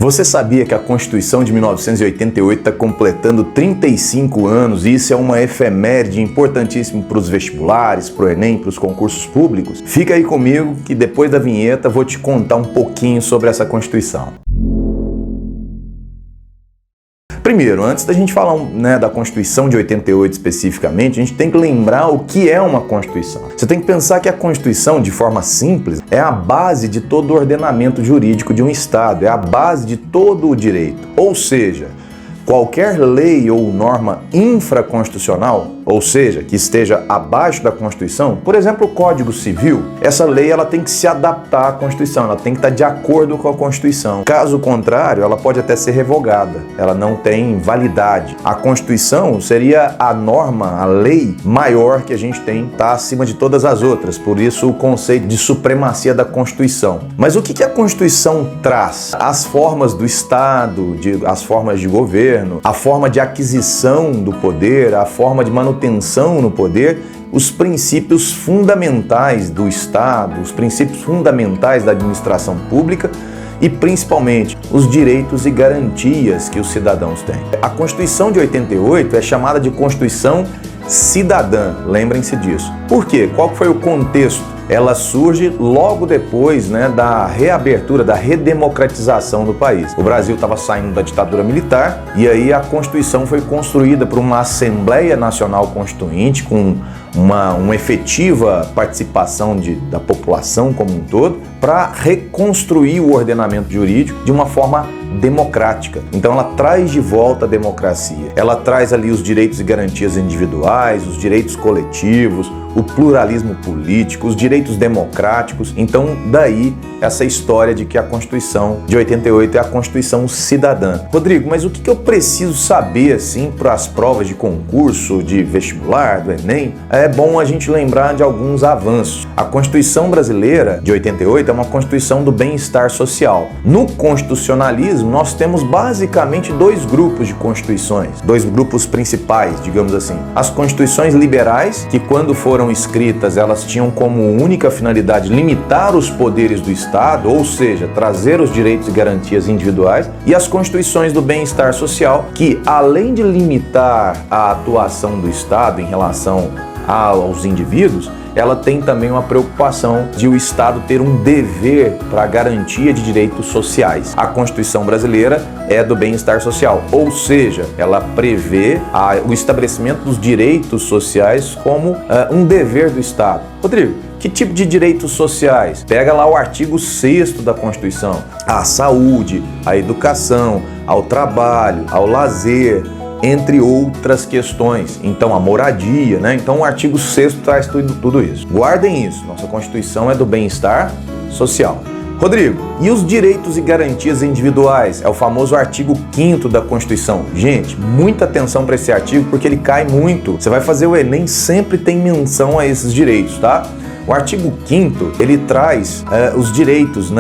Você sabia que a Constituição de 1988 está completando 35 anos e isso é uma efeméride importantíssima para os vestibulares, para o Enem, para os concursos públicos? Fica aí comigo que depois da vinheta vou te contar um pouquinho sobre essa Constituição. Primeiro, antes da gente falar da Constituição de 88 especificamente, a gente tem que lembrar o que é uma Constituição. Você tem que pensar que a Constituição, de forma simples, é a base de todo o ordenamento jurídico de um Estado, é a base de todo o direito. Ou seja, qualquer lei ou norma infraconstitucional, ou seja, que esteja abaixo da Constituição, por exemplo, o Código Civil, essa lei ela tem que se adaptar à Constituição, ela tem que estar de acordo com a Constituição. Caso contrário, ela pode até ser revogada, ela não tem validade. A Constituição seria a norma, a lei maior que a gente tem, está acima de todas as outras, por isso o conceito de supremacia da Constituição. Mas o que a Constituição traz? As formas do Estado, as formas de governo, a forma de aquisição do poder, a forma de manutenção no poder, os princípios fundamentais do Estado, os princípios fundamentais da administração pública e, principalmente, os direitos e garantias que os cidadãos têm. A Constituição de 88 é chamada de Constituição Cidadã, lembrem-se disso. Por quê? Qual foi o contexto? Ela surge logo depois da reabertura, da redemocratização do país. O Brasil estava saindo da ditadura militar e aí a Constituição foi construída por uma Assembleia Nacional Constituinte com uma efetiva participação da população como um todo para reconstruir o ordenamento jurídico de uma forma democrática. Então ela traz de volta a democracia. Ela traz ali os direitos e garantias individuais, os direitos coletivos, o pluralismo político, os direitos democráticos. Então daí essa história de que a Constituição de 88 é a Constituição Cidadã. Rodrigo, mas o que eu preciso saber assim para as provas de concurso, de vestibular, do Enem? É bom a gente lembrar de alguns avanços. A Constituição brasileira de 88 é uma Constituição do bem-estar social. No constitucionalismo, nós temos basicamente dois grupos de constituições, dois grupos principais, digamos assim. As constituições liberais, que quando foram escritas, elas tinham como única finalidade limitar os poderes do Estado, ou seja, trazer os direitos e garantias individuais, e as constituições do bem-estar social, que além de limitar a atuação do Estado em relação aos indivíduos, ela tem também uma preocupação de o Estado ter um dever para a garantia de direitos sociais. A Constituição brasileira é do bem-estar social, ou seja, ela prevê o estabelecimento dos direitos sociais como um dever do Estado. Rodrigo, que tipo de direitos sociais? Pega lá o artigo 6º da Constituição. A saúde, a educação, ao trabalho, ao lazer, entre outras questões. Então, a moradia, Então, o artigo 6º traz tudo isso. Guardem isso, nossa Constituição é do bem-estar social. Rodrigo, e os direitos e garantias individuais? É o famoso artigo 5º da Constituição. Gente, muita atenção para esse artigo porque ele cai muito. Você vai fazer o Enem, sempre tem menção a esses direitos, tá? O artigo 5º, ele traz os direitos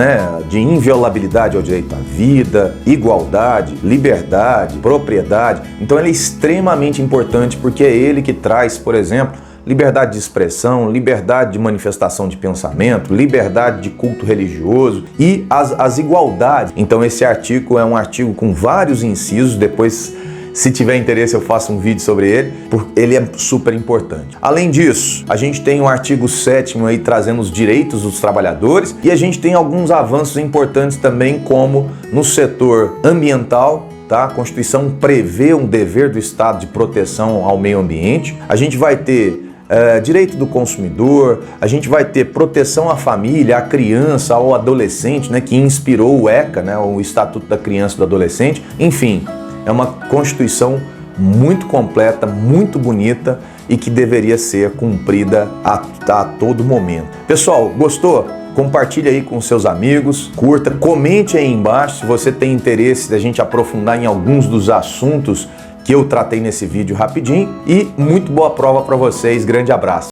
de inviolabilidade ao direito à vida, igualdade, liberdade, propriedade. Então ele é extremamente importante porque é ele que traz, por exemplo, liberdade de expressão, liberdade de manifestação de pensamento, liberdade de culto religioso e as igualdades. Então esse artigo é um artigo com vários incisos, depois, se tiver interesse, eu faço um vídeo sobre ele, porque ele é super importante. Além disso, a gente tem o artigo 7º aí trazendo os direitos dos trabalhadores e a gente tem alguns avanços importantes também, como no setor ambiental. A Constituição prevê um dever do Estado de proteção ao meio ambiente. A gente vai ter direito do consumidor, a gente vai ter proteção à família, à criança, ao adolescente, que inspirou o ECA, o Estatuto da Criança e do Adolescente. Enfim, é uma Constituição muito completa, muito bonita e que deveria ser cumprida a todo momento. Pessoal, gostou? Compartilhe aí com seus amigos, curta, comente aí embaixo se você tem interesse da gente aprofundar em alguns dos assuntos que eu tratei nesse vídeo rapidinho e muito boa prova para vocês. Grande abraço!